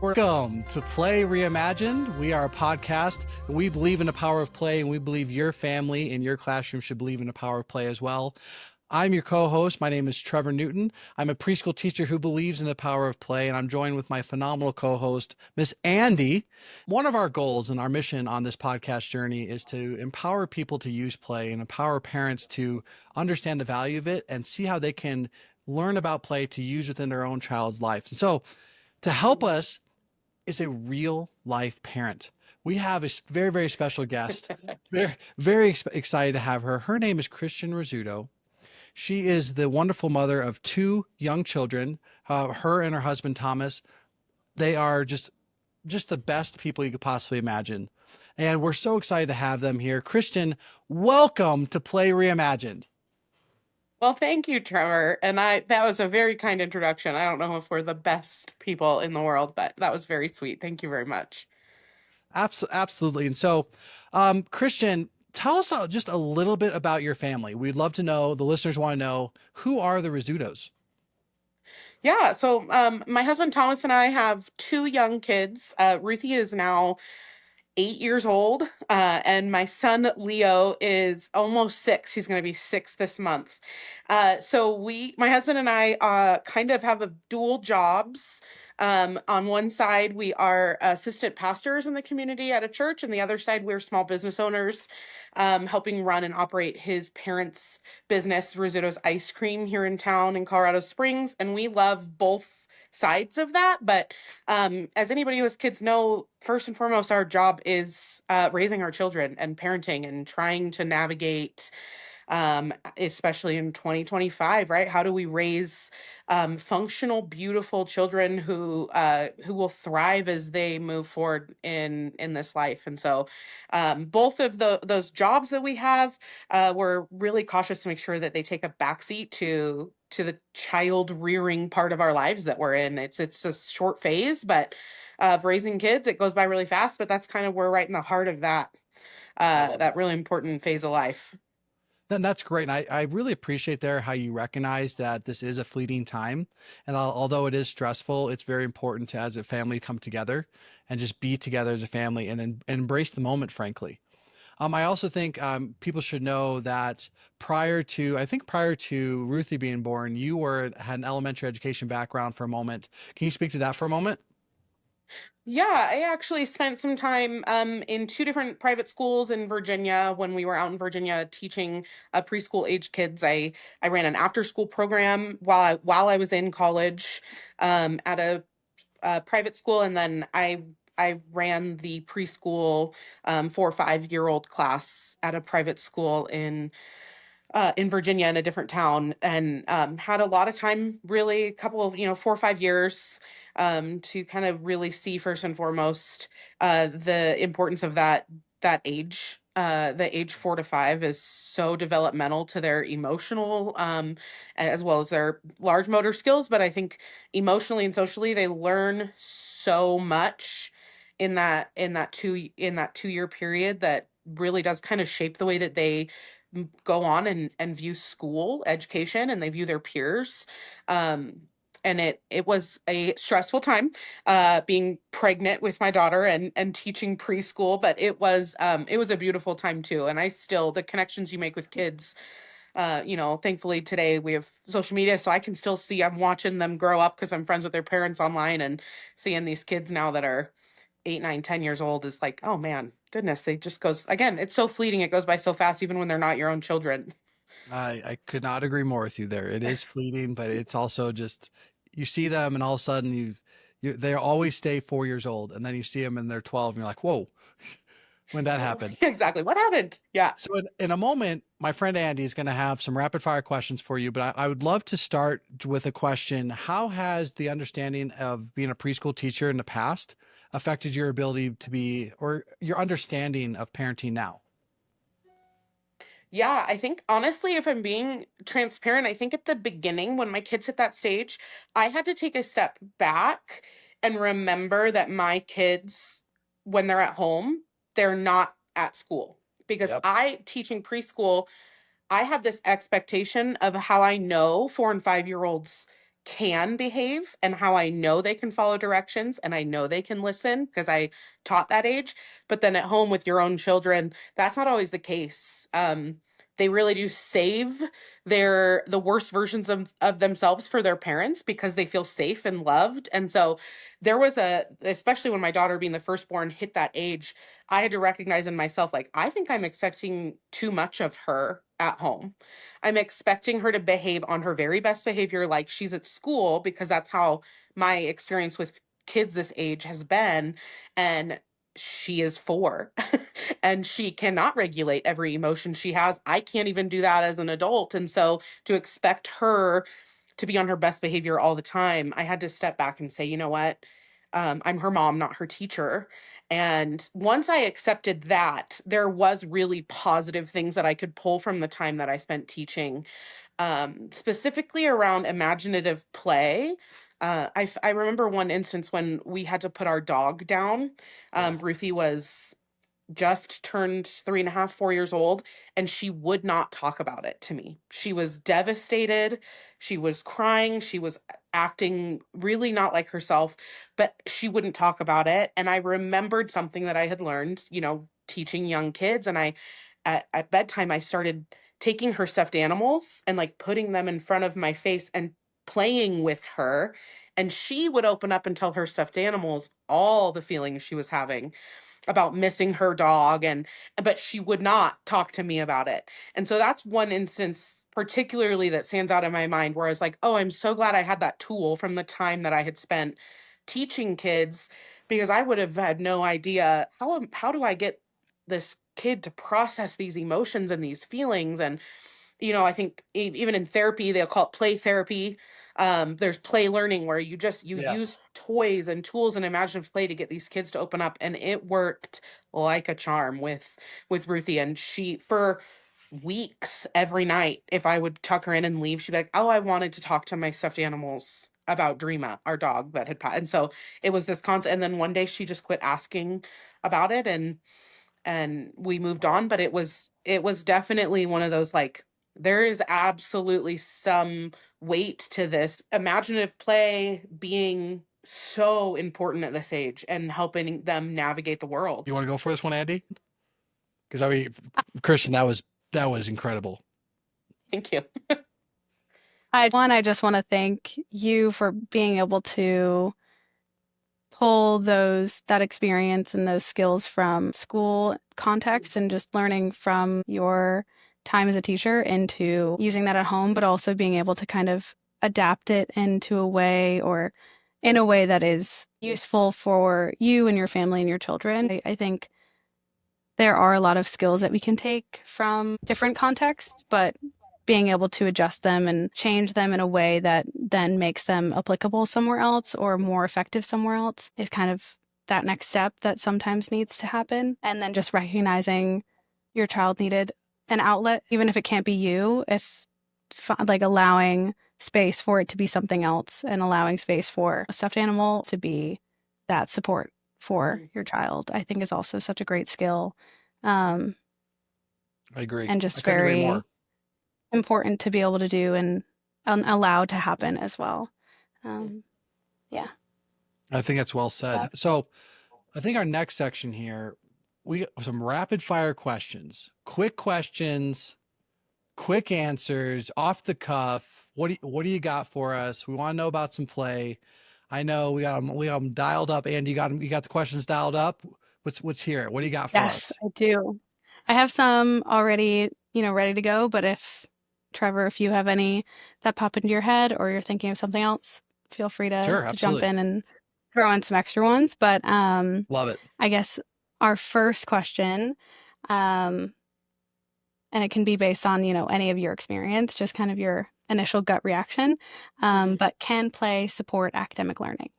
Welcome to Play Reimagined. We are a podcast. We believe in the power of play, and we believe your family and your classroom should believe in the power of play as well. I'm your co-host. My name is Trevor Newton. I'm a preschool teacher who believes in the power of play, and I'm joined with my phenomenal co-host, Miss Andy. One of our goals and our mission on this podcast journey is to empower people to use play and empower parents to understand the value of it and see how they can learn about play to use within their own child's life. And so to help us is a real life parent. We have a very, very special guest. Very excited to have her. Her name is Christian Rizzuto. She is the wonderful mother of two young children, her and her husband, Thomas. They are just the best people you could possibly imagine. And we're so excited to have them here. Christian, welcome to Play Reimagined. Well, thank you, Trevor. And that was a very kind introduction. I don't know if we're the best people in the world, but that was very sweet. Thank you very much. Absolutely. And so, Christian, tell us just a little bit about your family. We'd love to know, the listeners want to know, who are the Rizzutos? Yeah, so my husband Thomas and I have two young kids. Ruthie is now 8 years old, and my son Leo is almost 6. He's going to be 6 this month. So my husband and I, kind of have dual jobs. On one side, we are assistant pastors in the community at a church, and the other side, we're small business owners, helping run and operate his parents' business, Rizzuto's Ice Cream, here in town in Colorado Springs. And we love both sides of that. But as anybody who has kids know, first and foremost, our job is raising our children and parenting and trying to navigate, especially in 2025, right? How do we raise functional, beautiful children who will thrive as they move forward in this life? And so, both of those jobs that we have, we're really cautious to make sure that they take a backseat to the child rearing part of our lives that we're in. It's a short phase, but of raising kids, it goes by really fast. But that's kind of we're right in the heart of that that really important phase of life. Then that's great. And I really appreciate there how you recognize that this is a fleeting time. And although it is stressful, it's very important to, as a family, come together and just be together as a family and embrace the moment, frankly. I also think people should know that I think prior to Ruthie being born, you had an elementary education background for a moment. Can you speak to that for a moment? Yeah, I actually spent some time in two different private schools in Virginia when we were out in Virginia teaching preschool age kids. I ran an after school program while I was in college at a private school, and then I ran the preschool 4 or 5 year old class at a private school in Virginia in a different town, and had a lot of time, really, a couple of, 4 or 5 years, to kind of really see first and foremost the importance of that age. The age 4 to 5 is so developmental to their emotional, as well as their large motor skills. But I think emotionally and socially, they learn so much in that 2 year period that really does kind of shape the way that they go on and view school education, and they view their peers. And it was a stressful time being pregnant with my daughter and teaching preschool, but it was a beautiful time too. And I still, the connections you make with kids, thankfully today we have social media, so I can still see, I'm watching them grow up because I'm friends with their parents online, and seeing these kids now that are 8, 9, 10 years old is like, oh man, goodness, they just goes again. It's so fleeting. It goes by so fast, even when they're not your own children. I could not agree more with you there. It is fleeting, but it's also just, you see them and all of a sudden they always stay 4 years old, and then you see them and they're 12 and you're like, whoa, when that happened. Exactly. What happened? Yeah. So in a moment, my friend Andy is going to have some rapid fire questions for you, but I would love to start with a question. How has the understanding of being a preschool teacher in the past affected your ability to be, or your understanding of parenting now? Yeah, I think honestly, if I'm being transparent, I think at the beginning when my kids hit that stage, I had to take a step back and remember that my kids, when they're at home, they're not at school. Because Yep. I, teaching preschool, I had this expectation of how I know 4 and 5 year olds can behave and how I know they can follow directions and I know they can listen because I taught that age. But then at home with your own children, that's not always the case. They really do save the worst versions of themselves for their parents because they feel safe and loved. And so there was especially when my daughter being the firstborn hit that age, I had to recognize in myself, like, I think I'm expecting too much of her at home. I'm expecting her to behave on her very best behavior like she's at school because that's how my experience with kids this age has been. And she is 4 and she cannot regulate every emotion she has. I can't even do that as an adult. And so to expect her to be on her best behavior all the time, I had to step back and say, you know what? I'm her mom, not her teacher. And once I accepted that, there was really positive things that I could pull from the time that I spent teaching, specifically around imaginative play. I remember one instance when we had to put our dog down. Yeah. Ruthie was just turned 3.5, 4 years old, and she would not talk about it to me. She was devastated. She was crying. She was acting really not like herself, but she wouldn't talk about it. And I remembered something that I had learned, teaching young kids. And at bedtime, I started taking her stuffed animals and like putting them in front of my face and playing with her. And she would open up and tell her stuffed animals all the feelings she was having about missing her dog, but she would not talk to me about it. And so that's one instance particularly that stands out in my mind where I was like, "Oh, I'm so glad I had that tool from the time that I had spent teaching kids because I would have had no idea how do I get this kid to process these emotions and these feelings." And I think even in therapy, they'll call it play therapy. There's play learning where you Yeah. use toys and tools and imaginative play to get these kids to open up, and it worked like a charm with Ruthie. And she, for weeks, every night, if I would tuck her in and leave, she'd be like, "Oh, I wanted to talk to my stuffed animals about Dreama, our dog that had passed." And so it was this constant. And then one day she just quit asking about it, and we moved Wow. on. But it was definitely one of those, like, there is absolutely some weight to this imaginative play being so important at this age and helping them navigate the world. You want to go for this one, Andy? Because I mean, Christian, that was incredible. Thank you. I just want to thank you for being able to pull that experience and those skills from school context and just learning from your time as a teacher into using that at home, but also being able to kind of adapt it into a way or in a way that is useful for you and your family and your children. I think there are a lot of skills that we can take from different contexts, but being able to adjust them and change them in a way that then makes them applicable somewhere else or more effective somewhere else is kind of that next step that sometimes needs to happen. And then just recognizing your child needed an outlet, even if it can't be you, if like allowing space for it to be something else and allowing space for a stuffed animal to be that support for your child, I think is also such a great skill. Um, I agree. and I just couldn't agree very more. important to be able to do and allowed to happen as well. Um, yeah. I think that's well said. So I think our next section here, we got some rapid fire questions, quick answers, off the cuff. What do you got for us? We want to know about some play. I know we got 'em dialed up. Andy, you got the questions dialed up. What's here? What do you got for Yes, us? I do. I have some already, ready to go, but if Trevor, if you have any that pop into your head or you're thinking of something else, feel free to Sure, jump absolutely. in and throw in some extra ones. But Love it. I guess our first question, um, and it can be based on, any of your experience, just kind of your initial gut reaction, Mhm. but can play support academic learning?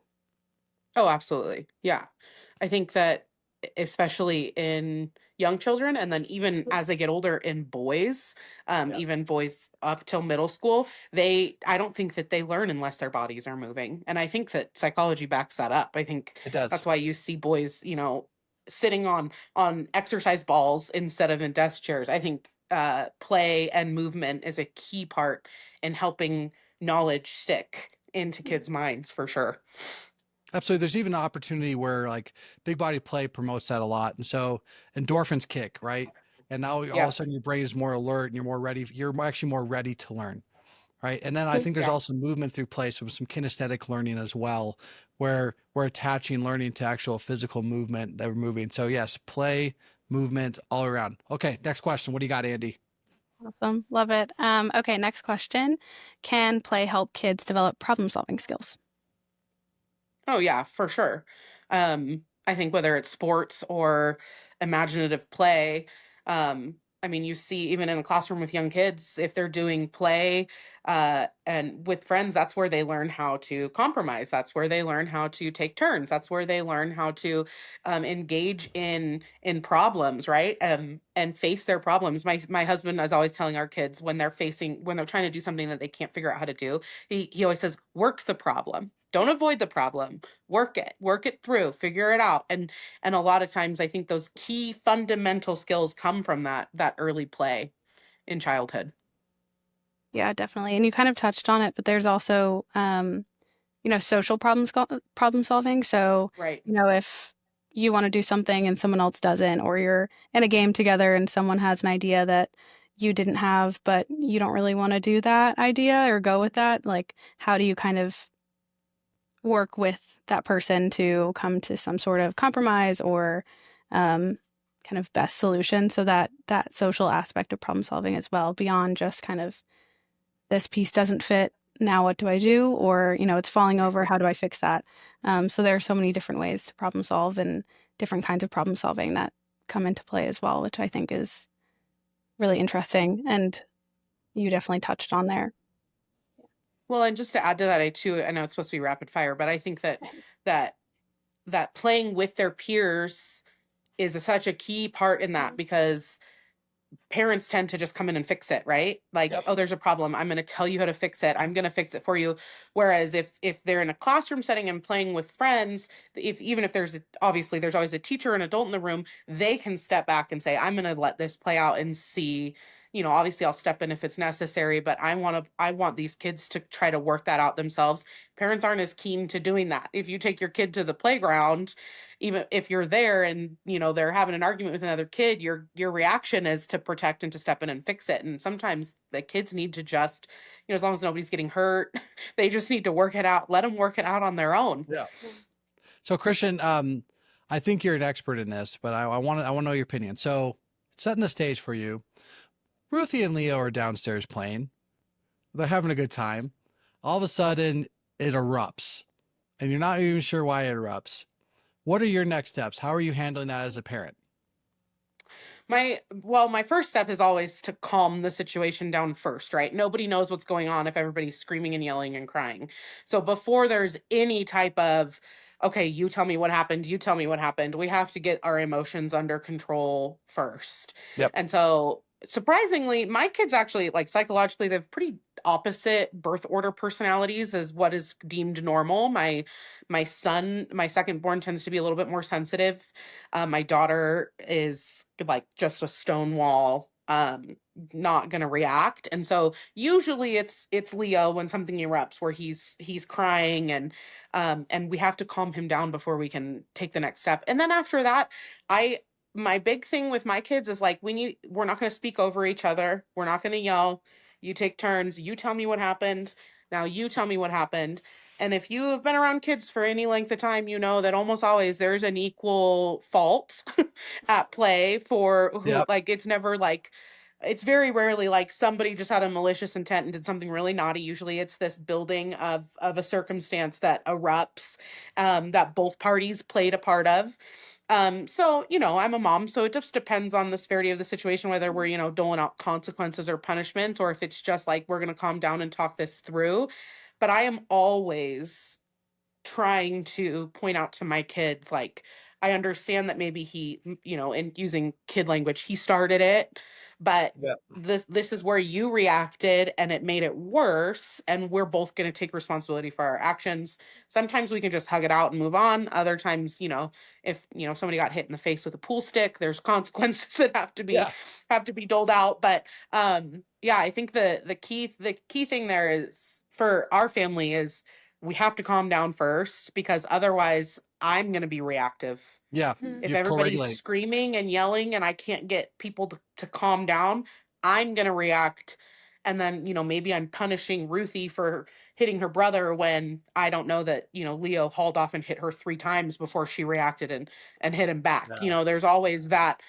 Oh, absolutely. Yeah. I think that especially in young children and then even as they get older in boys, Yeah, even boys up till middle school, I don't think that they learn unless their bodies are moving. And I think that psychology backs that up. I think it does. that's why you see boys, sitting on exercise balls instead of in desk chairs. I think play and movement is a key part in helping knowledge stick into kids' minds for sure. Absolutely. There's even an opportunity where like big body play promotes that a lot. And so endorphins kick, right? And now all of a Yeah. sudden your brain is more alert and you're more ready. You're actually more ready to learn. Right. And then I think there's Yeah. also movement through play. So some kinesthetic learning as well, where we're attaching learning to actual physical movement that we're moving. So yes, play, movement all around. Okay. Next question. What do you got, Andy? Awesome. Love it. Okay, next question. Can play help kids develop problem-solving skills? Oh yeah, for sure. I think whether it's sports or imaginative play, I mean, you see even in a classroom with young kids, if they're doing play and with friends, that's where they learn how to compromise. That's where they learn how to take turns. That's where they learn how to engage in problems, right? And face their problems. My husband is always telling our kids when they're trying to do something that they can't figure out how to do, he always says, work the problem. Don't avoid the problem. Work it through, figure it out. And a lot of times I think those key fundamental skills come from that early play in childhood. Yeah, definitely. And you kind of touched on it, but there's also social problem solving. So, Right. if you want to do something and someone else doesn't, or you're in a game together and someone has an idea that you didn't have, but you don't really want to do that idea or go with that, like how do you kind of work with that person to come to some sort of compromise or kind of best solution, so that social aspect of problem solving as well, beyond just kind of this piece doesn't fit, now what do I do, or it's falling over, how do I fix that? So there are so many different ways to problem solve and different kinds of problem solving that come into play as well, which I think is really interesting, and you definitely touched on there. Well, and just to add to that, I know it's supposed to be rapid fire, but I think that that playing with their peers is such a key part in that because parents tend to just come in and fix it, right? Like, Yep. oh, there's a problem. I'm going to tell you how to fix it. I'm going to fix it for you. Whereas if they're in a classroom setting and playing with friends, if even if obviously there's always a teacher or an adult in the room, they can step back and say, I'm going to let this play out and see, obviously I'll step in if it's necessary, but I want these kids to try to work that out themselves. Parents aren't as keen to doing that. If you take your kid to the playground, even if you're there and they're having an argument with another kid, your reaction is to protect and to step in and fix it. And sometimes the kids need to just, as long as nobody's getting hurt, they just need to work it out. Let them work it out on their own. Yeah. So Christian, I think you're an expert in this, but I want to know your opinion. So setting the stage for you, Ruthie and Leo are downstairs playing. They're having a good time. All of a sudden, it erupts, and you're not even sure why it erupts. What are your next steps? How are you handling that as a parent? My first step is always to calm the situation down first, right? Nobody knows what's going on if everybody's screaming and yelling and crying. So before there's any type of, okay, you tell me what happened, you tell me what happened, we have to get our emotions under control first. Yep. And so surprisingly, my kids actually, like, psychologically, they have pretty opposite birth order personalities as what is deemed normal. My son, my second born, tends to be a little bit more sensitive. My daughter is like just a stone wall, not gonna react. And so usually it's Leo when something erupts where he's crying, and we have to calm him down before we can take the next step. And then after that, I my big thing with my kids is like, we're not going to speak over each other. We're not going to yell. You take turns. You tell me what happened. Now you tell me what happened. And if you have been around kids for any length of time, you know that almost always there's an equal fault at play for who, Yep. like, it's very rarely like somebody just had a malicious intent and did something really naughty. Usually it's this building of a circumstance that erupts, that both parties played a part of. So, I'm a mom, so it just depends on the severity of the situation, whether we're, doling out consequences or punishments, or if it's just like, we're going to calm down and talk this through. But I am always trying to point out to my kids, like, I understand that maybe he, in using kid language, he started it, but Yep. this is where you reacted and it made it worse, and we're both going to take responsibility for our actions. Sometimes we can just hug it out and move on. Other times, if somebody got hit in the face with a pool stick, there's consequences that Yeah. have to be doled out. But yeah, I think the key thing there is for our family is we have to calm down first because otherwise I'm going to be reactive. Yeah. If You have to everybody's co-regulate. screaming and yelling and I can't get people to calm down, I'm going to react. And then, maybe I'm punishing Ruthie for hitting her brother when I don't know that, Leo hauled off and hit her 3 times before she reacted and hit him back. Yeah. There's always that.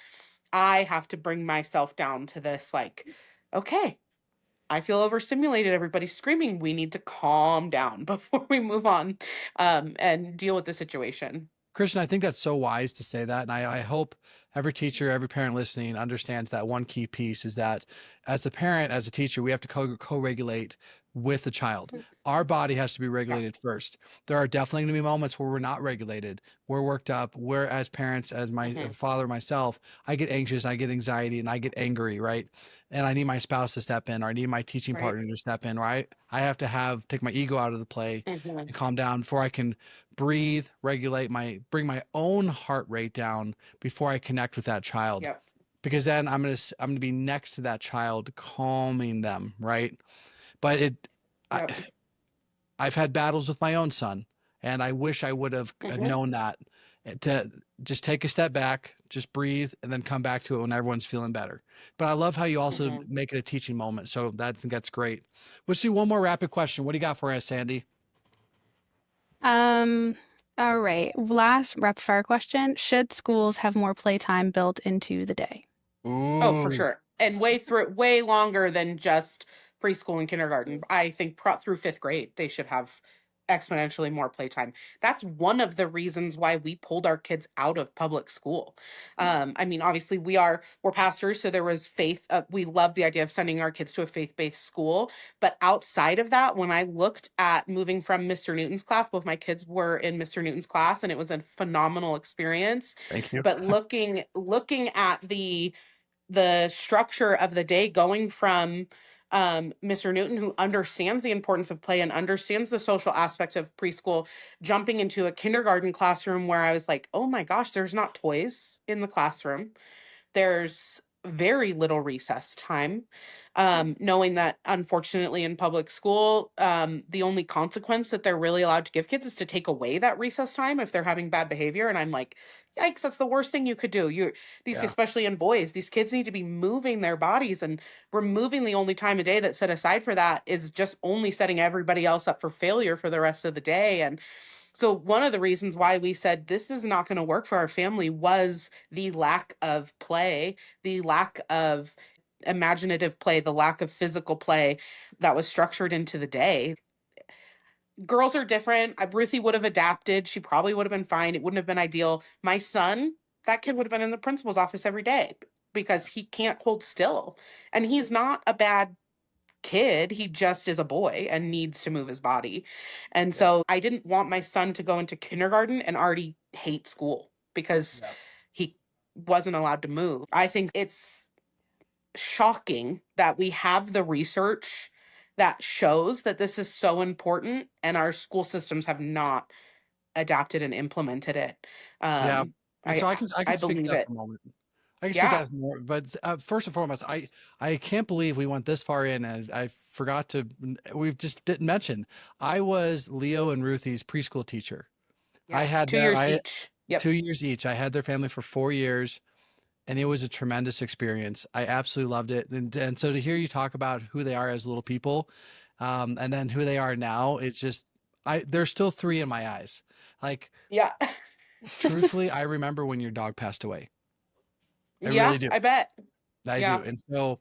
I have to bring myself down to this, like, okay, I feel overstimulated. Everybody's screaming. We need to calm down before we move on and deal with the situation. Christian, I think that's so wise to say that. And I hope every teacher, every parent listening understands that one key piece is that as the parent, as a teacher, we have to co-regulate with the child. Our body has to be Yeah. regulated first. There are definitely going to be moments where we're not regulated. We're worked up. We're, as parents, as my father, myself, I get anxious, I get anxiety, and I get angry, right? And I need my spouse to step in, or I need my teaching Right. partner to step in, right? I have to take my ego out of the play and calm down before I can breathe, regulate bring my own heart rate down before I connect with that child. Yep. Because then I'm gonna be next to that child, calming them, right? But Yep. I've had battles with my own son, and I wish I would have known that to just take a step back, just breathe, and then come back to it when everyone's feeling better. But I love how you also make it a teaching moment. So I think that's great. Let's do one more rapid question. What do you got for us, Sandy? All right. Last rapid fire question. Should schools have more playtime built into the day? Oh, for Ooh, sure. And way longer than just preschool and kindergarten. I think through 5th grade, they should have exponentially more playtime. That's one of the reasons why we pulled our kids out of public school. I mean, obviously we're pastors, so there was faith. We love the idea of sending our kids to a faith-based school. But outside of that, when I looked at moving from Mr. Newton's class, both my kids were in Mr. Newton's class, and it was a phenomenal experience. thank you. But looking at the structure of the day, going from Mr. Newton, who understands the importance of play and understands the social aspect of preschool, jumping into a kindergarten classroom where I was like, oh my gosh, there's not toys in the classroom. There's very little recess time. Knowing that, unfortunately, in public school, the only consequence that they're really allowed to give kids is to take away that recess time if they're having bad behavior. And I'm like, yikes, that's the worst thing you could do. Yeah. Especially in boys, these kids need to be moving their bodies, and removing the only time of day that's set aside for that is just only setting everybody else up for failure for the rest of the day. And so one of the reasons why we said this is not going to work for our family was the lack of play, the lack of imaginative play, the lack of physical play that was structured into the day. Girls are different. Ruthie would have adapted. She probably would have been fine. It wouldn't have been ideal. My son, that kid would have been in the principal's office every day because he can't hold still. And he's not a bad kid. He just is a boy and needs to move his body. And so I didn't want my son to go into kindergarten and already hate school because he wasn't allowed to move. I think it's shocking that we have the research that shows that this is so important and our school systems have not adapted and implemented it. Yeah. And I so I can I speak to believe that it. for a moment. I can speak to Yeah. that for more, but first and foremost, I can't believe we went this far in, and I forgot to. We just didn't mention I was Leo and Ruthie's preschool teacher. I Yes. had 2 years I each. Yep. 2 years each. I had their family for 4 years, and it was a tremendous experience. I absolutely loved it, and so to hear you talk about who they are as little people, and then who they are now, it's just there's still three in my eyes. Like Yeah. truthfully, I remember when your dog passed away. I Yeah, really do. I bet. I Yeah. do. And so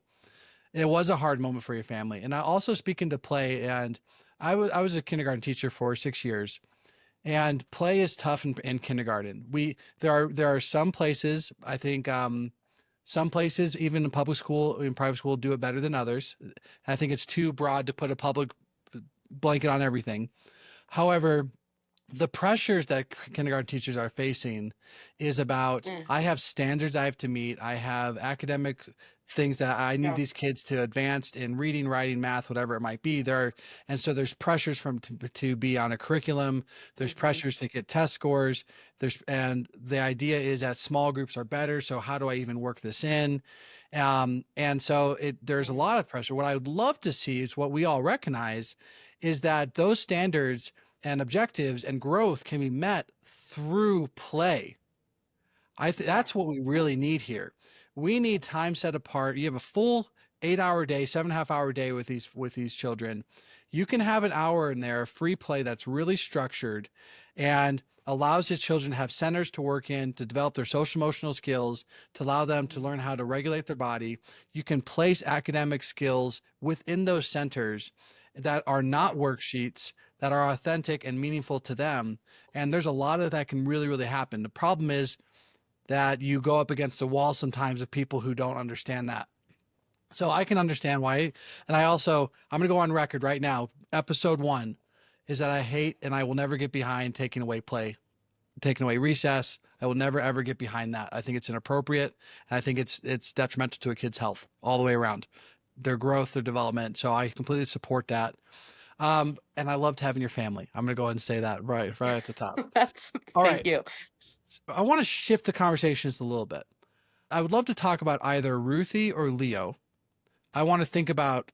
it was a hard moment for your family. And I also speak into play, and I was a kindergarten teacher for 6 years, and play is tough in kindergarten. There are some places, I think, some places, even in public school, in private school, do it better than others. I think it's too broad to put a public blanket on everything. However, the pressures that kindergarten teachers are facing is about I have standards I have to meet. I have academic things that I need Yeah. these kids to advance in reading, writing, math, whatever it might be. And so there's pressures to be on a curriculum. There's pressures to get test scores. And the idea is that small groups are better. So how do I even work this in? And so there's a lot of pressure. What I would love to see is what we all recognize is that those standards and objectives and growth can be met through play. That's what we really need here. We need time set apart. You have a full 8-hour day, 7.5 hour day with these children. You can have an hour in there, free play that's really structured and allows the children to have centers to work in, to develop their social emotional skills, to allow them to learn how to regulate their body. You can place academic skills within those centers that are not worksheets, that are authentic and meaningful to them. And there's a lot of that can really, really happen. The problem is that you go up against a wall sometimes of people who don't understand that. So I can understand why. And I'm going to go on record right now. Episode 1 is that I hate and I will never get behind taking away play, taking away recess. I will never, ever get behind that. I think it's inappropriate. And I think it's detrimental to a kid's health all the way around, their growth, their development. So I completely support that. And I loved having your family. I'm going to go ahead and say that right at the top. All Thank right. you. I want to shift the conversations a little bit. I would love to talk about either Ruthie or Leo. I want to think about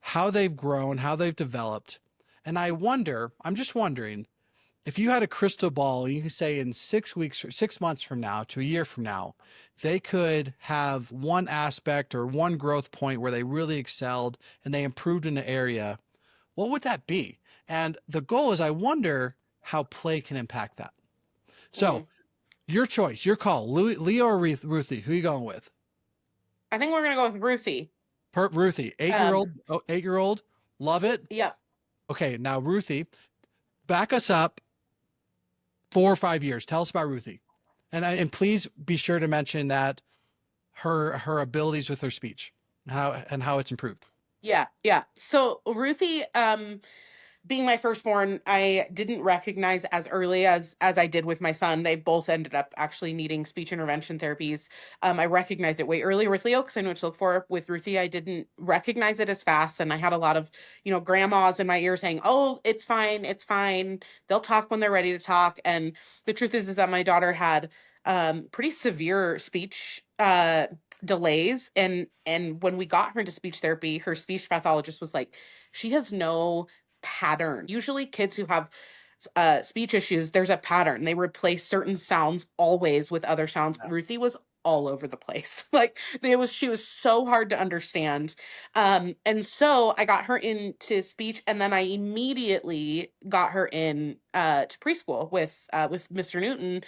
how they've grown, how they've developed. And I'm just wondering, if you had a crystal ball, you could say in 6 weeks or 6 months from now to a year from now, they could have one aspect or one growth point where they really excelled and they improved in an area. What would that be? And the goal is, I wonder how play can impact that. So your choice, your call, Leo or Ruthie, who are you going with? I think we're going to go with Ruthie. Ruthie, 8-year-old, love it. Yeah. Okay, now Ruthie, back us up 4 or 5 years. Tell us about Ruthie, and please be sure to mention that her abilities with her speech, how it's improved. Yeah. So Ruthie, being my firstborn, I didn't recognize as early as I did with my son. They both ended up actually needing speech intervention therapies. I recognized it way earlier with Leo because I knew what to look for. With Ruthie, I didn't recognize it as fast, and I had a lot of grandmas in my ear saying, "Oh, it's fine, it's fine. They'll talk when they're ready to talk." And the truth is that my daughter had pretty severe speech delays, and when we got her into speech therapy, her speech pathologist was like, "She has no pattern." Usually kids who have speech issues, there's a pattern. They replace certain sounds always with other sounds. Yeah. Ruthie was all over the place. She was so hard to understand. And so I got her into speech, and then I immediately got her in to preschool with Mr. Newton,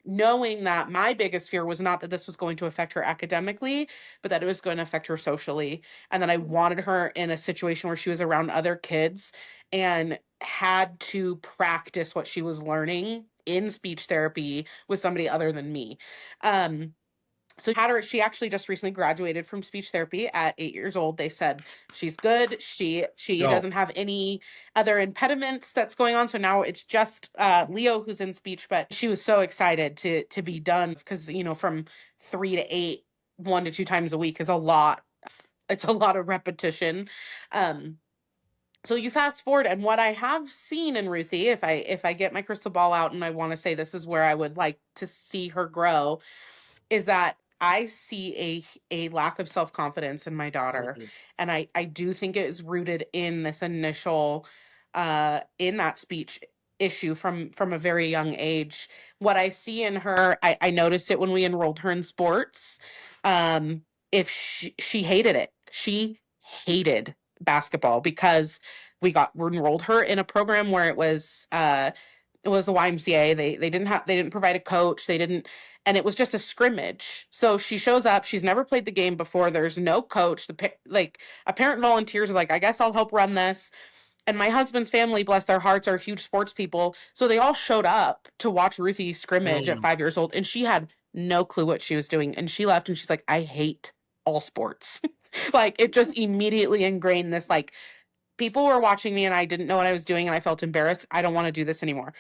knowing that my biggest fear was not that this was going to affect her academically, but that it was going to affect her socially. And then I wanted her in a situation where she was around other kids and had to practice what she was learning in speech therapy with somebody other than me. So she actually just recently graduated from speech therapy at 8 years old. They said she's good. She doesn't have any other impediments that's going on. So now it's just Leo who's in speech, but she was so excited to be done because, from 3 to 8, 1 to 2 times a week is a lot. It's a lot of repetition. So you fast forward, and what I have seen in Ruthie, if I get my crystal ball out and I want to say this is where I would like to see her grow, is that I see a lack of self-confidence in my daughter. And I do think it is rooted in this initial in that speech issue from a very young age. What I see in her, I noticed it when we enrolled her in sports. If she hated it. She hated basketball because we enrolled her in a program where it was the YMCA. They didn't provide a coach. And it was just a scrimmage. So she shows up. She's never played the game before. There's no coach. A parent volunteers is like, I guess I'll help run this. And my husband's family, bless their hearts, are huge sports people. So they all showed up to watch Ruthie scrimmage at 5 years old. And she had no clue what she was doing. And she left and she's like, I hate all sports. It just immediately ingrained this, people were watching me and I didn't know what I was doing and I felt embarrassed. I don't want to do this anymore.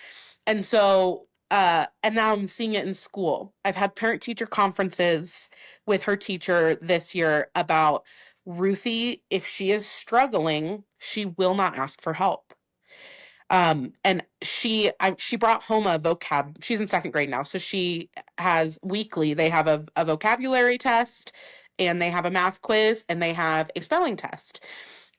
And so, and now I'm seeing it in school. I've had parent-teacher conferences with her teacher this year about Ruthie. If she is struggling, she will not ask for help. And she brought home a vocab. She's in 2nd grade now. So she has weekly, they have a vocabulary test and they have a math quiz and they have a spelling test.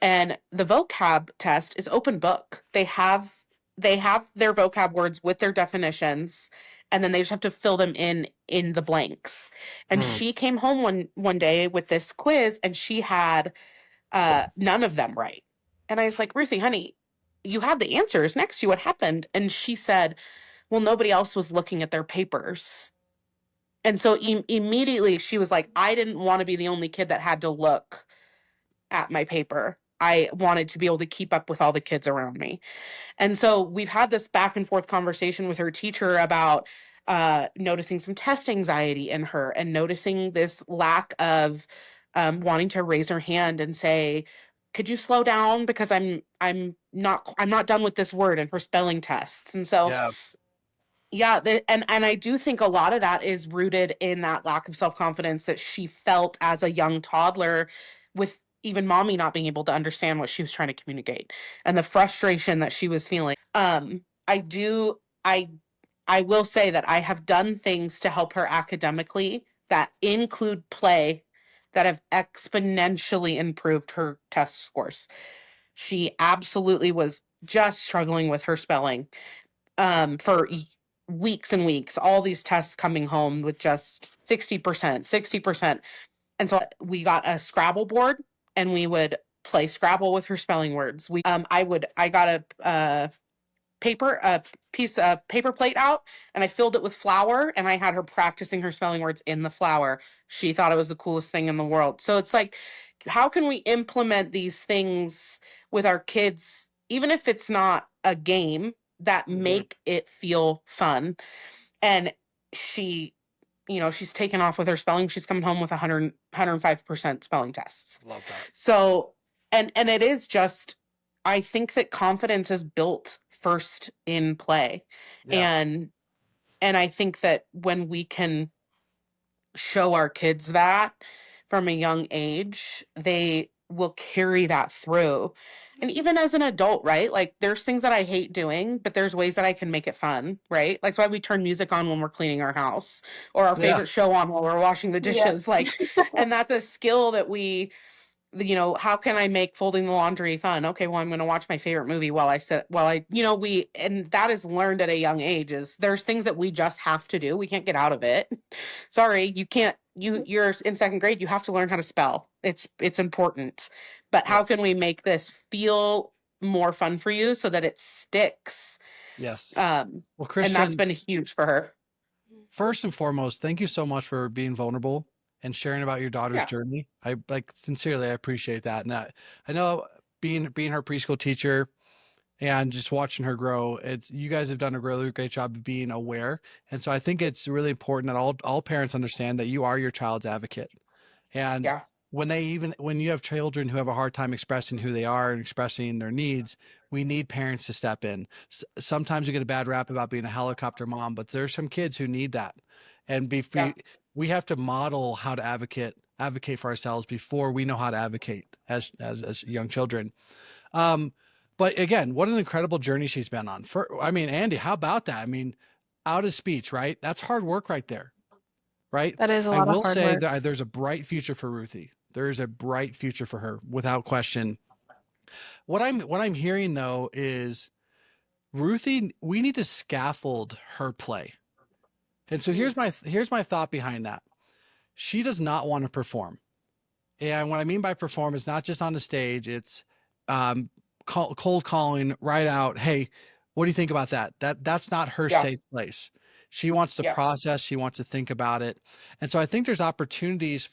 And the vocab test is open book. They have they have their vocab words with their definitions, and then they just have to fill them in the blanks. And Hmm. she came home one day with this quiz, and she had none of them right. And I was like, Ruthie, honey, you had the answers next to you. What happened? And she said, well, nobody else was looking at their papers. And so immediately she was like, I didn't want to be the only kid that had to look at my paper. I wanted to be able to keep up with all the kids around me. And so we've had this back and forth conversation with her teacher about noticing some test anxiety in her and noticing this lack of wanting to raise her hand and say, could you slow down because I'm not done with this word and her spelling tests. And so Yeah. yeah, and I do think a lot of that is rooted in that lack of self-confidence that she felt as a young toddler, with even mommy not being able to understand what she was trying to communicate and the frustration that she was feeling. I do I will say that I have done things to help her academically that include play that have exponentially improved her test scores. She absolutely was just struggling with her spelling for weeks and weeks, all these tests coming home with just 60%, 60%. And so we got a Scrabble board and we would play Scrabble with her spelling words. I got a piece of paper plate out and I filled it with flour and I had her practicing her spelling words in the flour. She thought it was the coolest thing in the world. So it's like, how can we implement these things with our kids, even if it's not a game, that make it feel fun? And she, she's taken off with her spelling. She's coming home with 105% spelling tests. Love that. So, and it is just, I think that confidence is built first in play. Yeah. And I think that when we can show our kids that from a young age, they will carry that through. And even as an adult, right? Like there's things that I hate doing, but there's ways that I can make it fun, right? Like that's why we turn music on when we're cleaning our house or our Yeah. favorite show on while we're washing the Yeah. dishes. Like, and that's a skill that how can I make folding the laundry fun? Okay, well, I'm going to watch my favorite movie and that is learned at a young age. Is there's things that we just have to do. We can't get out of it. Sorry, you can't. You're in second grade. You have to learn how to spell. It's important. But how Yes. can we make this feel more fun for you so that it sticks? Yes. Well, and that's Christian, been huge for her. first and foremost, thank you so much for being vulnerable and sharing about your daughter's Yeah, journey. I sincerely, I appreciate that. And I know being her preschool teacher and just watching her grow, you guys have done a really great job of being aware. And so I think it's really important that all parents understand that you are your child's advocate. And yeah, when you have children who have a hard time expressing who they are and expressing their needs, we need parents to step in. Sometimes you get a bad rap about being a helicopter mom, but there's some kids who need that. And yeah, we have to model how to advocate for ourselves before we know how to advocate as young children. Um, but again, what an incredible journey she's been on. I mean, Andy, how about that? I mean, out of speech, right? That's hard work right there, right? That is a I lot of will hard say work. that there's a bright future for Ruthie. There's a bright future for her without question. What I'm hearing though is Ruthie, we need to scaffold her play. And so here's my thought behind that. She does not want to perform. And what I mean by perform is not just on the stage, it's um, cold calling right out. Hey, what do you think about that? That's not her yeah, safe place. She wants to yeah. process. She wants to think about it. And so I think there's opportunities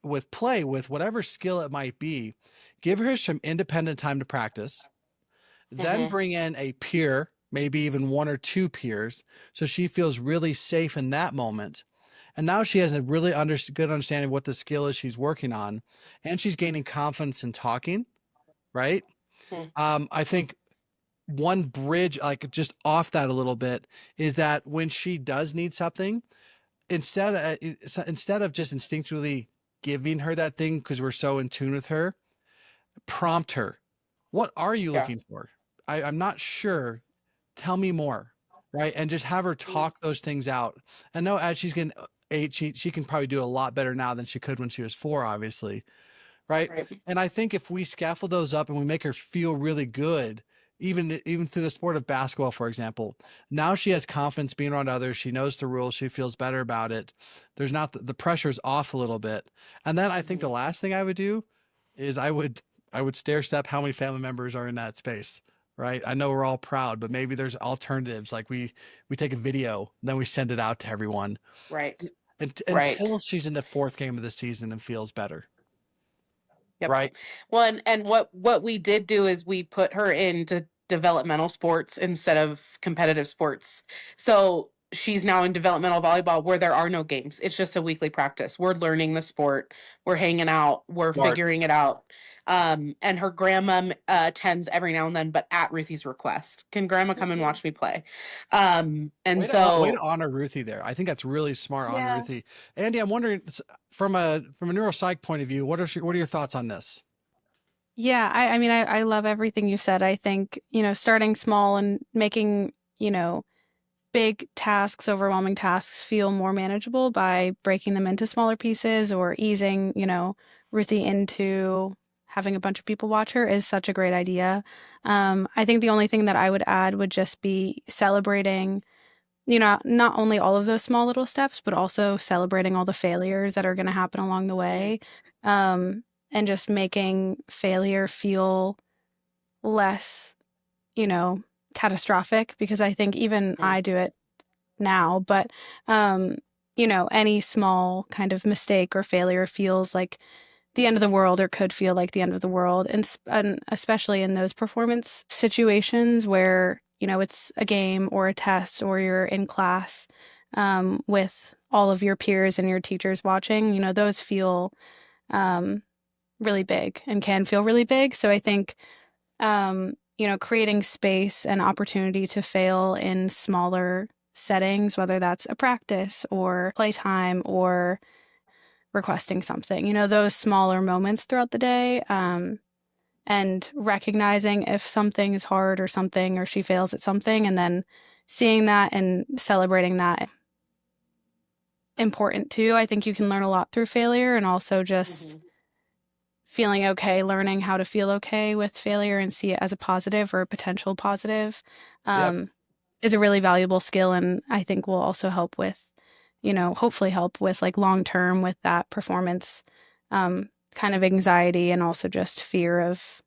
with play, with whatever skill it might be. Give her some independent time to practice. Then Mm-hmm. bring in a peer, maybe even one or two peers, so she feels really safe in that moment. And now she has a really good understanding of what the skill is she's working on, and she's gaining confidence in talking, right? Mm-hmm. I think one bridge, like just off that a little bit, is that when she does need something, instead of just instinctually giving her that thing because we're so in tune with her, prompt her. What are you Yeah. looking for? I'm not sure. Tell me more, right? And just have her talk those things out. I know as she's getting 8, she can probably do a lot better now than she could when she was 4, obviously, right? Right. And I think if we scaffold those up and we make her feel really good, even through the sport of basketball, for example. Now she has confidence being around others. She knows the rules. She feels better about it. There's not the pressure's off a little bit. And then I think the Mhm. last thing I would do is I would stair step how many family members are in that space. Right. I know we're all proud, but maybe there's alternatives. Like we take a video, then we send it out to everyone Right. until Right. she's in the fourth game of the season and feels better. Yep. Right. Well, and what we did do is we put her into developmental sports instead of competitive sports. So she's now in developmental volleyball where there are no games. It's just a weekly practice. We're learning the sport. We're hanging out. We're Smart. figuring it out. And her grandma attends every now and then, but at Ruthie's request. Can grandma come and watch me play? And Way to so honor Ruthie there. I think that's really smart on Yeah. Ruthie. Andy, I'm wondering from a neuropsych point of view, what are your thoughts on this? Yeah, I mean, I love everything you said. I think, starting small and making, big tasks, overwhelming tasks feel more manageable by breaking them into smaller pieces or easing, Ruthie into having a bunch of people watch her is such a great idea. I think the only thing that I would add would just be celebrating, not only all of those small little steps, but also celebrating all the failures that are going to happen along the Mhm. way. And just making failure feel less, you know, catastrophic because I think even Mhm. I do it now, but um, any small kind of mistake or failure feels like the end of the world or could feel like the end of the world and especially in those performance situations where, it's a game or a test or you're in class with all of your peers and your teachers watching, those feel um, really big and can feel really big. So I think creating space and opportunity to fail in smaller settings, whether that's a practice or playtime or requesting something, those smaller moments throughout the day, and recognizing if something is hard or something, or she fails at something, and then seeing that and celebrating that important too. I think you can learn a lot through failure and also just Mhm. feeling okay, learning how to feel okay with failure and see it as a positive or a potential positive, Yep. um, is a really valuable skill. And I think will also help with, hopefully help with like long term with that performance kind of anxiety and also just fear of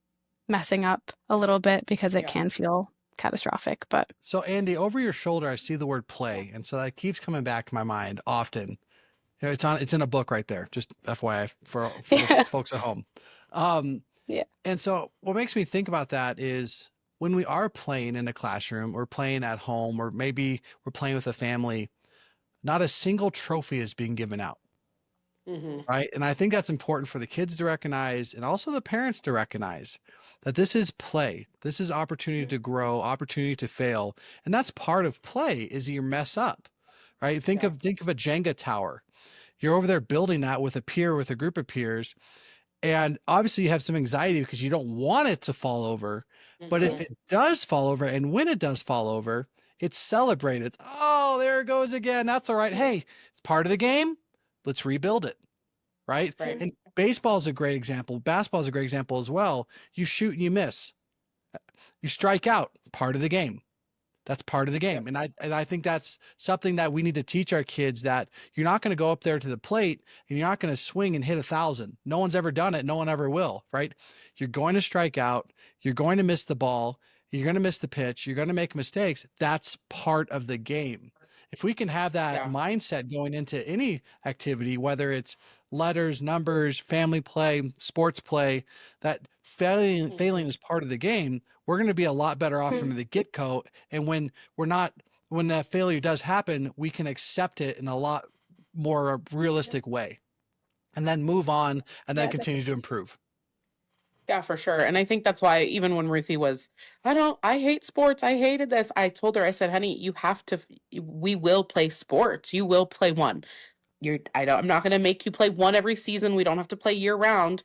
messing up a little bit because it Yeah. can feel catastrophic. But So Andy, over your shoulder, I see the word play, and so that keeps coming back to my mind often. It's in a book right there. Just FYI for the yeah, folks at home. Um, yeah, and so what makes me think about that is when we are playing in a classroom or playing at home, or maybe we're playing with a family, not a single trophy is being given out. Mhm. Right. And I think that's important for the kids to recognize and also the parents to recognize that this is play. This is opportunity to grow, opportunity to fail. And that's part of play is you mess up. Right. Yeah. Think of a Jenga tower. You're over there building that with a peer, with a group of peers. And obviously you have some anxiety because you don't want it to fall over. But if Mhm. it does fall over, and when it does fall over, it's celebrated. It's, oh, there it goes again. That's all right. Hey, it's part of the game. Let's rebuild it. Right. Right. And baseball is a great example. Basketball is a great example as well. You shoot and you miss. You strike out, part of the game. That's part of the Yep. game. And I think that's something that we need to teach our kids, that you're not going to go up there to the plate and you're not going to swing and hit 1,000. No one's ever done it. No one ever will, right? You're going to strike out. You're going to miss the ball. You're going to miss the pitch. You're going to make mistakes. That's part of the game. If we can have that Yeah. mindset going into any activity, whether it's letters, numbers, family play, sports play, that failing Mhm. is part of the game, we're going to be a lot better off from the get-go. And we're not when that failure does happen, we can accept it in a lot more realistic way and then move on and then yeah, continue to definitely. improve. Yeah, for sure. And I think that's why even when Ruthie was, I hate sports. I hated this. I told her, I said, honey, you have to, we will play sports. You will play one. I'm not going to make you play one every season. We don't have to play year round,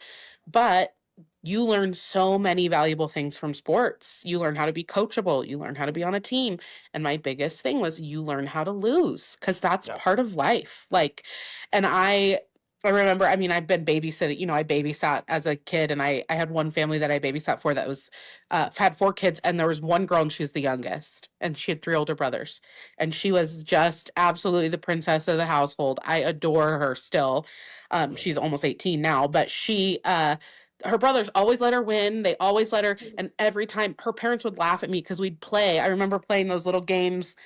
but you learn so many valuable things from sports. You learn how to be coachable. You learn how to be on a team. And my biggest thing was you learn how to lose because that's Yeah. part of life. Like, and I remember, I mean, I've been babysitting, I babysat as a kid, and I had one family that I babysat for that was, had 4 kids, and there was one girl, and she was the youngest, and she had 3 older brothers, and she was just absolutely the princess of the household. I adore her still. She's almost 18 now, but her brothers always let her win. They always let her, and every time her parents would laugh at me because we'd play. I remember playing those little games,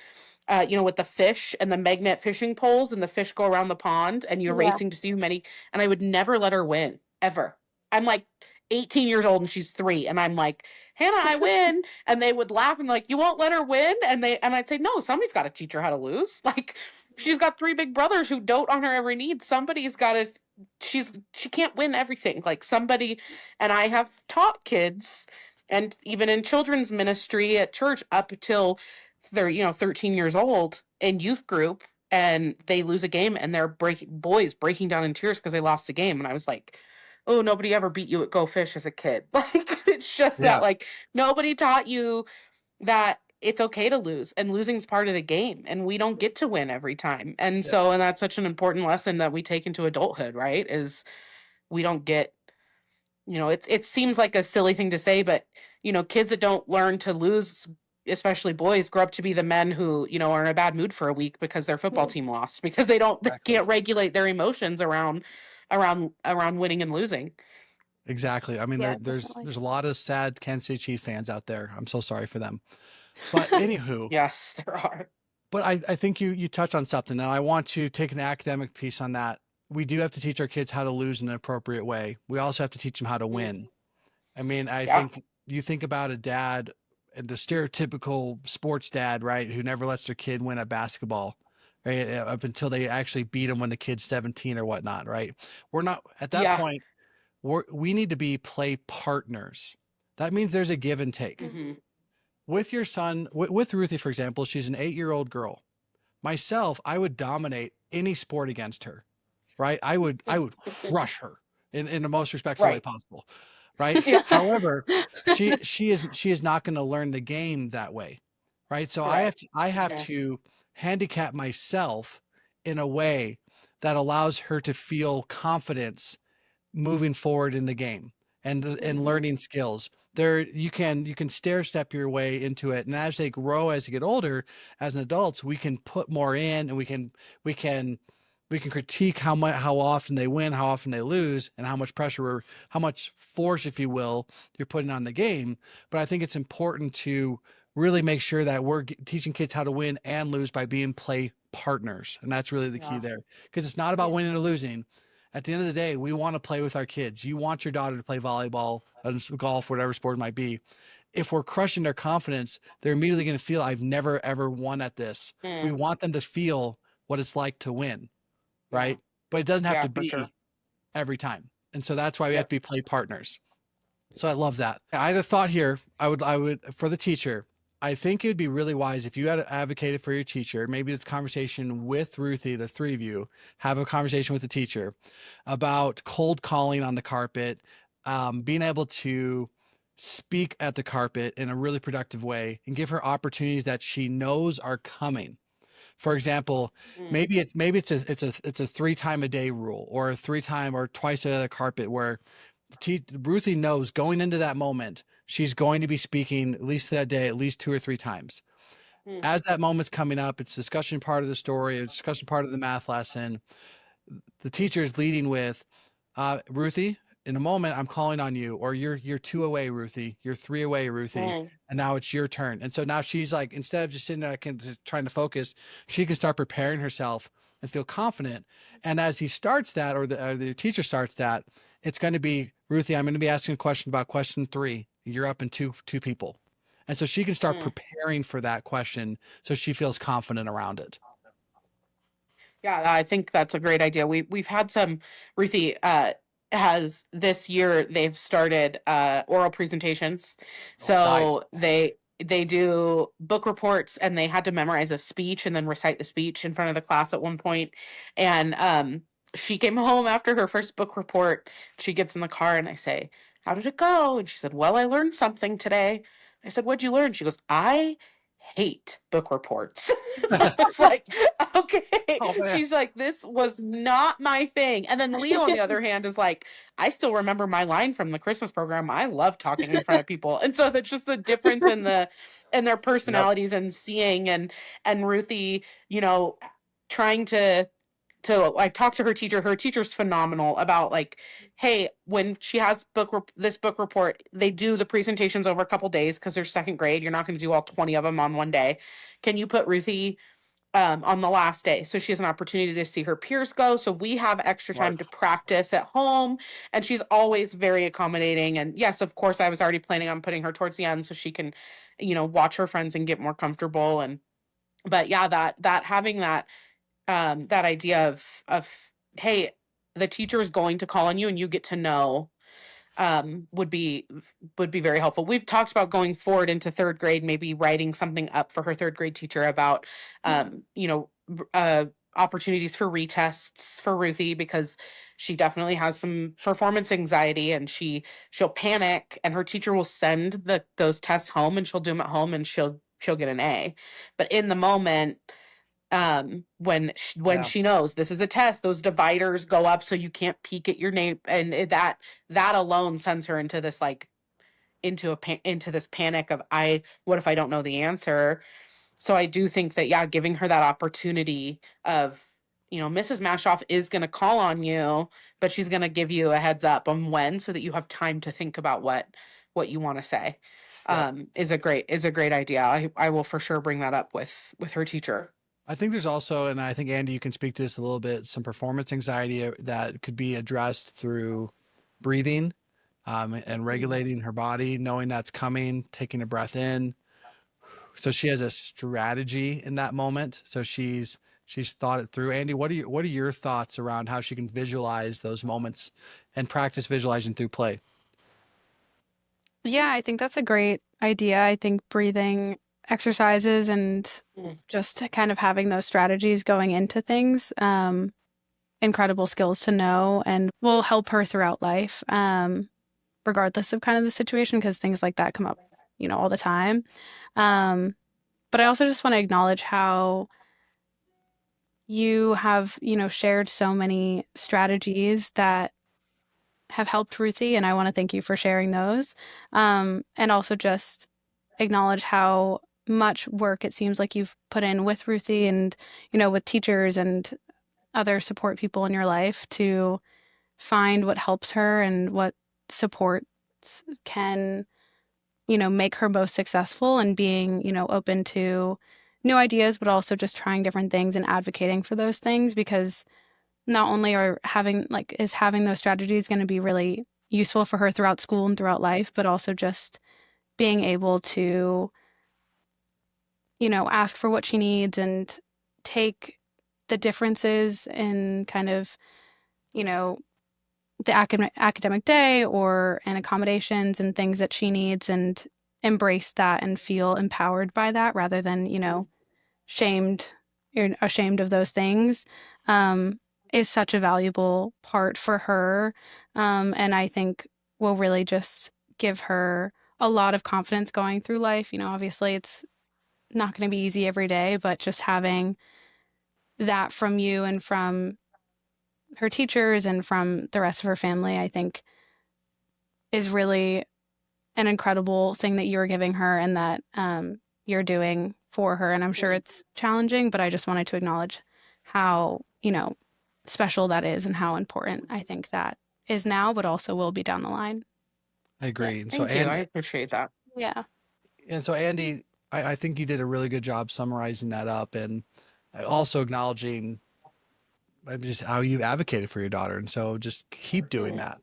with the fish and the magnet fishing poles, and the fish go around the pond, and you're Yeah. racing to see who many. And I would never let her win ever. I'm like 18 years old and she's 3, and I'm like, Hannah, I win. And they would laugh and like, you won't let her win. And I'd say, no, somebody's got to teach her how to lose. Like, she's got 3 big brothers who dote on her every need. Somebody's got to. She can't win everything. Like somebody, and I have taught kids, and even in children's ministry at church up till they're 13 years old in youth group, and they lose a game, and they're boys breaking down in tears because they lost a game, and I was like, oh, nobody ever beat you at Go Fish as a kid. Like, it's just that, Yeah. like, nobody taught you that it's okay to lose, and losing's part of the game, and we don't get to win every time. And Yeah. so, and that's such an important lesson that we take into adulthood, right? Is we don't get, it seems like a silly thing to say, but kids that don't learn to lose, especially boys, grow up to be the men who are in a bad mood for a week because their football team lost, because they Exactly. can't regulate their emotions around winning and losing. Exactly. I mean, Yeah, there's definitely. there's a lot of sad Kansas City Chiefs fans out there. I'm so sorry for them. But anywho, Yes, there are. but I think you touched on something. Now I want to take an academic piece on that. We do have to teach our kids how to lose in an appropriate way. We also have to teach them how to Mm, win. I mean, I yeah. think you think about a dad, the stereotypical sports dad, right, who never lets their kid win at basketball, right, up until they actually beat them when the kid's 17 or whatnot, right? We're not at that Yeah. point. We need to be play partners. That means there's a give and take. Hmm. With your son, with Ruthie, for example, she's an 8-year-old girl. Myself, I would dominate any sport against her, right? I would crush her in the most respectful way Right. possible, right? Yeah. However, she is not going to learn the game that way, right? So I have Correct. to I have Yeah. to handicap myself in a way that allows her to feel confidence moving forward in the game and Hmm. learning skills. There you can stair step your way into it, and as they grow, as they get older, as an adults, we can put more in, and we can critique how often they win, how often they lose, and how much pressure or how much force, if you will, you're putting on the game. But I think it's important to really make sure that we're teaching kids how to win and lose by being play partners, and that's really the key Yeah. there, because it's not about Yeah. winning or losing. At the end of the day, we want to play with our kids. You want your daughter to play volleyball, golf, whatever sport it might be. If we're crushing their confidence, they're immediately going to feel, I've never ever won at this. We Mm, want them to feel what it's like to win, yeah. right? But it doesn't have Yeah, to for sure. be every time. And so that's why we have to Yep. be play partners. So I love that. I had a thought here. I would for the teacher. I think it'd be really wise if you had advocated for your teacher. Maybe this conversation with Ruthie, the 3 of you, have a conversation with the teacher about cold calling on the carpet, being able to speak at the carpet in a really productive way, and give her opportunities that she knows are coming. For example, Mm, maybe it's a 3 time a day rule, or a 3 time or twice a carpet, where Ruthie knows going into that moment, she's going to be speaking at least that day, at least 2 or 3 times. mm, As that moment's coming up, it's discussion part of the story, a discussion part of the math lesson. The teacher is leading with, Ruthie, in a moment, I'm calling on you, or you're 2 away, Ruthie. You're 3 away, Ruthie. mm, And now it's your turn. And so now she's like, instead of just sitting there trying to focus, she can start preparing herself and feel confident. And as he starts that, or the teacher starts that, it's going to be, Ruthie, I'm going to be asking a question about question 3. You're up in two people. And so she can start mm. preparing for that question so she feels confident around it. Yeah, I think that's a great idea. We've had some. Ruthie has this year, they've started oral presentations. Nice. So they do book reports, and they had to memorize a speech and then recite the speech in front of the class at one point. And she came home after her first book report. She gets in the car, and I say, "How did it go?" And she said, "Well, I learned something today." I said, "What'd you learn?" She goes, "I hate book reports. I was like, okay. Oh, man. She's like, this was not my thing. And then Leo, on the other hand, is like, I still remember my line from the Christmas program. I love talking in front of people. And so that's just the difference in their personalities and seeing and Ruthie, trying to I talked to her teacher. Her teacher's phenomenal about like, hey, when she has this book report, they do the presentations over a couple days because they're second grade. You're not going to do all 20 of them on one day. Can you put Ruthie on the last day so she has an opportunity to see her peers go? So we have extra time to practice at home, and she's always very accommodating. And yes, of course, I was already planning on putting her towards the end so she can, watch her friends and get more comfortable. But yeah, that having that idea of hey, the teacher is going to call on you and you get to know, would be very helpful. We've talked about going forward into third grade, maybe writing something up for her third grade teacher about opportunities for retests for Ruthie, because she definitely has some performance anxiety, and she'll panic, and her teacher will send those tests home, and she'll do them at home, and she'll get an A. But in the moment, when she knows this is a test, those dividers go up so you can't peek at your name, and that alone sends her into this like into this panic of what if I don't know the answer. So I do think that, yeah, giving her that opportunity of, Mrs. Mashoff is going to call on you, but she's going to give you a heads up on when, so that you have time to think about what you want to say. Is a great idea. I will for sure bring that up with her teacher. I think there's also, and I think Andy, you can speak to this a little bit, some performance anxiety that could be addressed through breathing, and regulating her body, knowing that's coming, taking a breath in. So she has a strategy in that moment. So she's thought it through. Andy, what are your thoughts around how she can visualize those moments and practice visualizing through play? Yeah, I think that's a great idea. I think breathing exercises and just kind of having those strategies going into things, incredible skills to know, and will help her throughout life, regardless of kind of the situation, because things like that come up, all the time. But I also just want to acknowledge how you have, shared so many strategies that have helped Ruthie, and I want to thank you for sharing those. And also just acknowledge how much work it seems like you've put in with Ruthie and, with teachers and other support people in your life to find what helps her and what supports can, make her most successful, and being, open to new ideas, but also just trying different things and advocating for those things, because not only is having those strategies going to be really useful for her throughout school and throughout life, but also just being able to, ask for what she needs and take the differences in kind of, the academic day or in accommodations and things that she needs, and embrace that and feel empowered by that, rather than, shamed or ashamed of those things, is such a valuable part for her. And I think will really just give her a lot of confidence going through life. Obviously it's not going to be easy every day, but just having that from you and from her teachers and from the rest of her family, I think is really an incredible thing that you're giving her, and that you're doing for her. And I'm sure it's challenging, but I just wanted to acknowledge how, special that is, and how important I think that is now, but also will be down the line. I agree. And Thank you. I appreciate that. Yeah. And so Andy, I think you did a really good job summarizing that up, and also acknowledging just how you've advocated for your daughter. And so just keep doing that.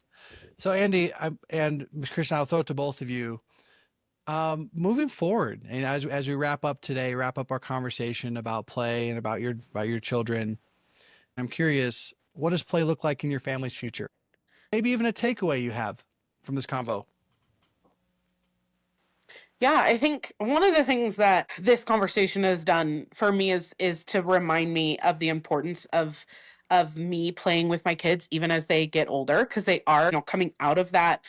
So Andy, and Ms. Christian, I'll throw it to both of you. Moving forward, and as we wrap up our conversation about play and about your children, I'm curious, what does play look like in your family's future? Maybe even a takeaway you have from this convo. Yeah, I think one of the things that this conversation has done for me is to remind me of the importance of me playing with my kids even as they get older, because they are, coming out of that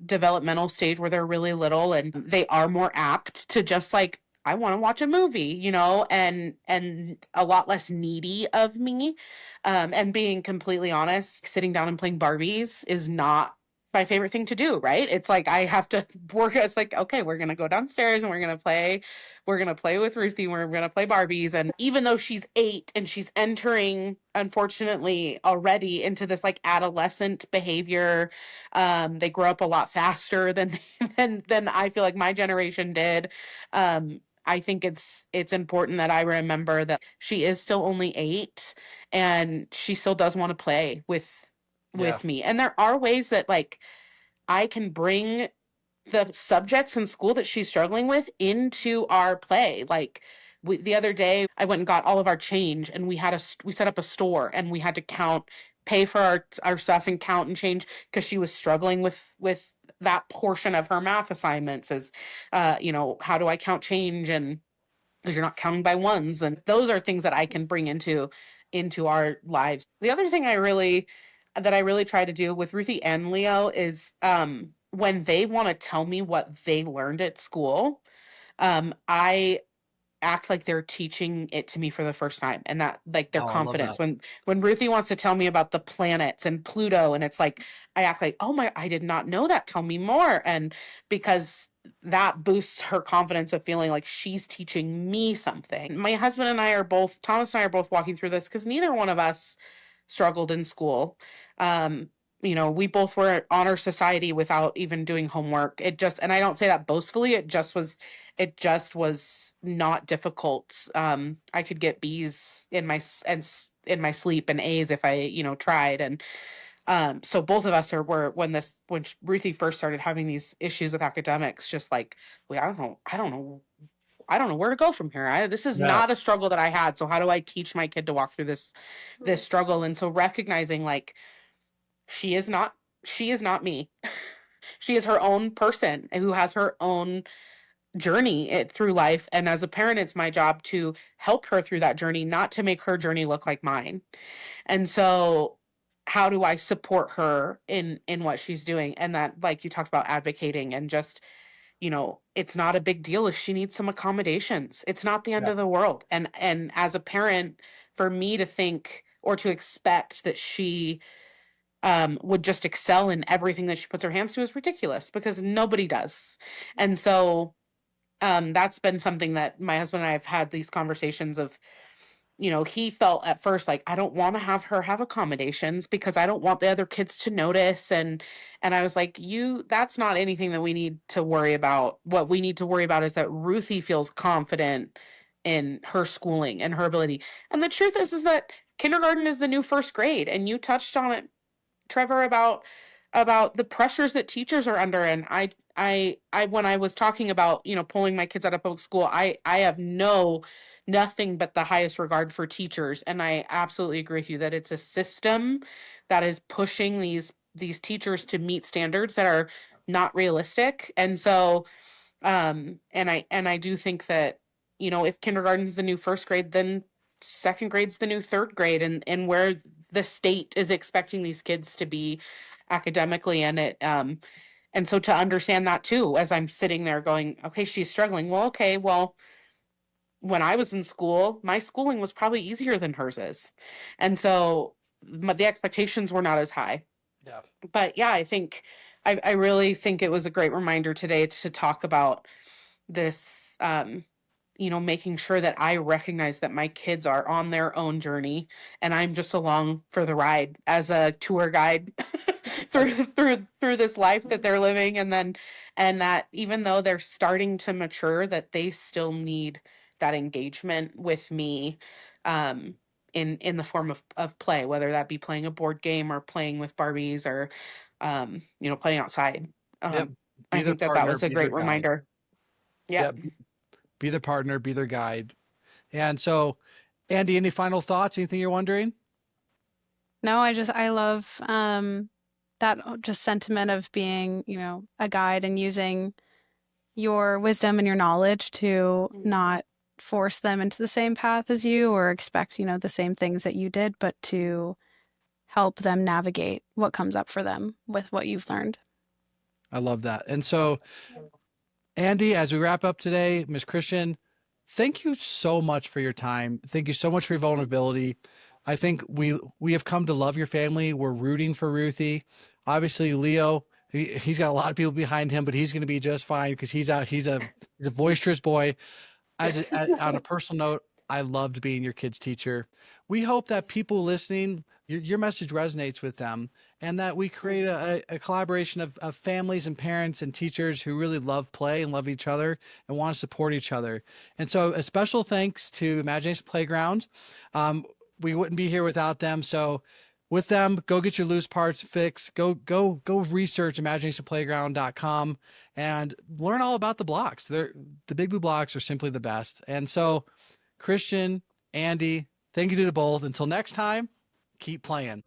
developmental stage where they're really little, and they are more apt to just like I want to watch a movie, and a lot less needy of me. And being completely honest, sitting down and playing Barbies is not my favorite thing to do, right? It's like I have to work. It's like, okay, we're gonna go downstairs and we're gonna play with Ruthie, we're gonna play Barbies. And even though she's 8 and she's entering, unfortunately, already into this like adolescent behavior, they grow up a lot faster than than I feel like my generation did. I think it's important that I remember that she is still only 8 and she still does want to play Yeah. with me. And there are ways that like I can bring the subjects in school that she's struggling with into our play. Like the other day, I went and got all of our change, and we set up a store, and we had to pay for our stuff and count and change because she was struggling with that portion of her math assignments. Is how do I count change, and because you're not counting by ones, and those are things that I can bring into our lives. The other thing I really try to do with Ruthie and Leo is when they want to tell me what they learned at school, I act like they're teaching it to me for the first time, and that like their Oh, I love confidence that. when Ruthie wants to tell me about the planets and Pluto, and it's like I act like, oh my, I did not know that, tell me more. And because that boosts her confidence of feeling like she's teaching me something. My husband and I are both Thomas and I are both walking through this because neither one of us struggled in school. um we both were honor society without even doing homework. It just, and I don't say that boastfully, it just was not difficult. I could get B's in my sleep and A's if I, tried. And so both of us were when Ruthie first started having these issues with academics, just like, wait, I don't know where to go from here. This is Yeah. not a struggle that I had. So how do I teach my kid to walk through this struggle? And so recognizing like she is not she is not me. She is her own person who has her own journey through life, and as a parent it's my job to help her through that journey, not to make her journey look like mine. And so how do I support her in what she's doing? And that, like you talked about, advocating, and just, it's not a big deal if she needs some accommodations. It's not the end Yeah. of the world. And as a parent, for me to think or to expect that she would just excel in everything that she puts her hands to is ridiculous, because nobody does. And so that's been something that my husband and I have had these conversations of. He felt at first like, I don't want to have her have accommodations because I don't want the other kids to notice. And I was like, that's not anything that we need to worry about. What we need to worry about is that Ruthie feels confident in her schooling and her ability. And the truth is that kindergarten is the new first grade. And you touched on it, Trevor, about the pressures that teachers are under. And I when I was talking about, pulling my kids out of public school, I have nothing but the highest regard for teachers. And I absolutely agree with you that it's a system that is pushing these teachers to meet standards that are not realistic. And so and I do think that, if kindergarten's the new first grade, then second grade's the new third grade, and where the state is expecting these kids to be academically. And so to understand that too, as I'm sitting there going, okay, she's struggling. Well, okay, well, when I was in school, my schooling was probably easier than hers is. And so the expectations were not as high. Yeah. But yeah, I really think it was a great reminder today to talk about this, making sure that I recognize that my kids are on their own journey, and I'm just along for the ride as a tour guide through this life that they're living. And that even though they're starting to mature, that they still need that engagement with me, um, in the form of play, whether that be playing a board game or playing with Barbies, or playing outside. Yep. Um, Be I their think that partner, was a be their great guide. reminder. Yeah. Yep. Be their partner, be their guide. And so, Andy, any final thoughts? Anything you're wondering? No, I love that just sentiment of being, a guide and using your wisdom and your knowledge to not force them into the same path as you or expect, the same things that you did, but to help them navigate what comes up for them with what you've learned. I love that. And so, Andy, as we wrap up today, Miss Christian, thank you so much for your time. Thank you so much for your vulnerability. I think we have come to love your family. We're rooting for Ruthie. Obviously, Leo, he's got a lot of people behind him, but he's going to be just fine because he's a boisterous boy. On a personal note, I loved being your kid's teacher. We hope that people listening, your message resonates with them, and that we create a collaboration of families and parents and teachers who really love play and love each other and want to support each other. And so a special thanks to Imagination Playground. We wouldn't be here without them. So with them, go get your loose parts fixed. Go research imaginationplayground.com and learn all about the blocks. The Big Blue blocks are simply the best. And so, Christian, Andy, thank you to the both. Until next time, keep playing.